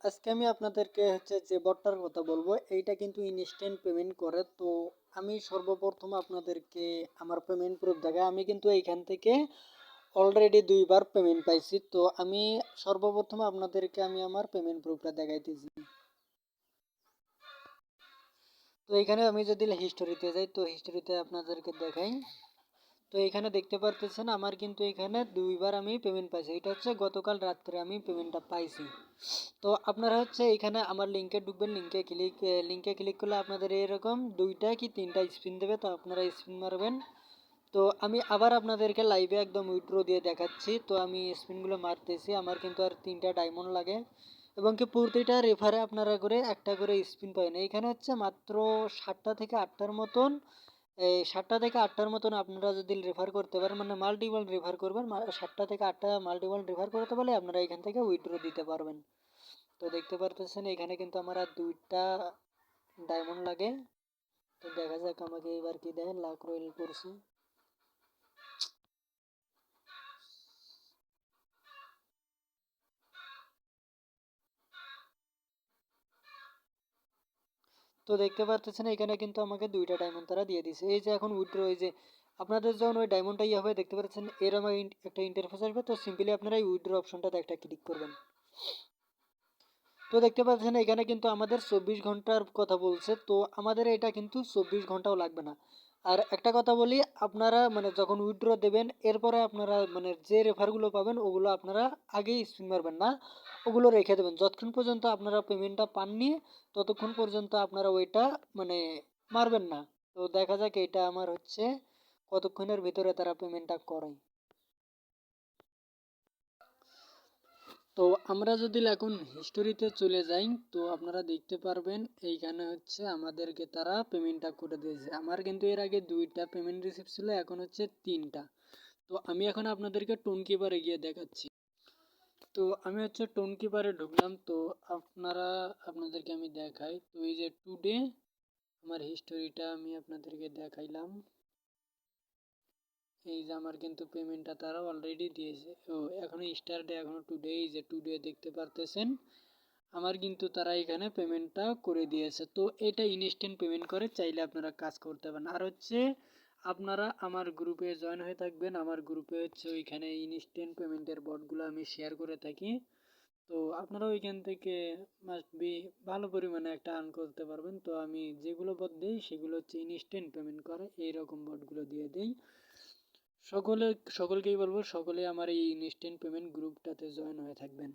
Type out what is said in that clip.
আজকে আমি আপনাদেরকে যে বটটার কথা বলবো, এইটা কিন্তু ইনস্ট্যান্ট পেমেন্ট করে। তো আমি সর্বপ্রথম আপনাদেরকে আমার পেমেন্ট প্রুফ দেখাই। আমি কিন্তু এইখান থেকে অলরেডি 2বার পেমেন্ট পাইছি। তো আমি সর্বপ্রথম আপনাদেরকে আমি আমার পেমেন্ট প্রুফটা দেখাইতেছি। তো এখানে আমি যদি হিস্টোরিতে যাই, তো হিস্টোরিতে আপনাদেরকে দেখাই। তো এখানে দেখতে পারতেছেন আমার কিন্তু এখানে 2বার আমি পেমেন্ট পাইছি। এটা গতকাল রাত্রে আমি পেমেন্টটা পাইছি। তো আপনারা এখানে আমার লিঙ্কে ঢুকবেন, লিঙ্কে ক্লিক করলে আপনাদের এরকম 2টা কি 3টা স্পিন দেবে। তো আপনারা স্পিন মারবেন। তো আমি আবার আপনাদেরকে লাইভে একদম উইথড্র দিয়ে দেখাচ্ছি। তো আমি স্পিনগুলো মারতেছি, আমার কিন্তু আর 3টা ডায়মন্ড লাগে এবং কি প্রতিটা রেফারে আপনারা করে একটা করে স্পিন পাবেন। এইখানে মাত্র 7টা থেকে 8টার মতন, এই 7টা থেকে 8টার মতন আপনারা যদি রেফার করতে পারেন, মানে মাল্টিপল রেফার করবেন, 7টা থেকে 8টা মাল্টিপল রেফার করতে পারলে আপনারা এখান থেকে উইথড্র দিতে পারবেন। তো দেখতে পারতেছেন এখানে কিন্তু আমার আর 2টা ডায়মন্ড লাগে। তো দেখা যাক আমাকে এবার কি দেয়। লাক রয়েল করছি। তো দেখতে পারতেছেন এখানে কিন্তু আমাকে 2টা ডায়মন্ড তারা দিয়ে দিছে। এই যে এখন উইথড্র, এই যে আপনাদের যখন ওই ডায়মন্ডটা হবে দেখতে পাচ্ছেন এরকম একটা ইন্টারফেস আসবে। তো সিম্পলি আপনারা এই উইথড্র অপশনটাতে একটা ক্লিক করবেন। তো দেখতে পাচ্ছেন এখানে কিন্তু আমাদের 24 ঘন্টার কথা বলছে। তো আমাদের এটা কিন্তু 24 ঘন্টাও লাগবে না। আর একটা কথা বলি, আপনারা মানে যখন উইথড্র দেবেন এরপরে আপনারা মানে যে রেফারগুলো পাবেন ওগুলো আপনারা আগেই স্পিন মারবেন না, ওগুলো রেখে দেবেন। যতক্ষণ পর্যন্ত আপনারা পেমেন্টটা পাননি ততক্ষণ পর্যন্ত আপনারা ওইটা মানে মারবেন না। তো দেখা যাক এটা আমার কতক্ষণের ভিতরে তারা পেমেন্টটা করে। তো আমরা যদি এখন হিস্টোরিতে চলে যাই, তো আপনারা দেখতে পারবেন এইখানে আমাদেরকে তারা পেমেন্টটা করে দিয়েছে। আমার কিন্তু এর আগে 2টা পেমেন্ট রিসিভ ছিল, এখন 3টা। তো আমি এখন আপনাদেরকে টোন কিপারে গিয়ে দেখাচ্ছি। তো আমি টোন কিপারে ঢুকলাম। তো আপনাদেরকে আমি দেখাই। তো এই যে টুডে আমার হিস্টোরিটা আমি আপনাদেরকে দেখাইলাম। এই যে আমার কিন্তু পেমেন্টটা তারা অলরেডি দিয়েছে। ও এখনো স্টার ডে, এখনো টুডে, এই যে টুডে দেখতে পারতেছেন আমার কিন্তু তারা এখানে পেমেন্টটা করে দিয়েছে। তো এটা ইনস্ট্যান্ট পেমেন্ট করে, চাইলে আপনারা কাজ করতে পারেন। আর আপনারা আমার গ্রুপে জয়েন হয়ে থাকবেন। আমার গ্রুপে ওইখানে ইনস্ট্যান্ট পেমেন্টের বটগুলো আমি শেয়ার করে থাকি। তো আপনারা ওইখান থেকে মাস্ট বি ভালো পরিমাণে একটা আর্ন করতে পারবেন। তো আমি যেগুলো বট দিই সেগুলো ইনস্ট্যান্ট পেমেন্ট করে, এইরকম বটগুলো দিয়ে দিই। সকলকেই বলবো সকলে আমার এই ইনস্ট্যান্ট পেমেন্ট গ্রুপটাতে জয়েন হয়ে থাকবেন।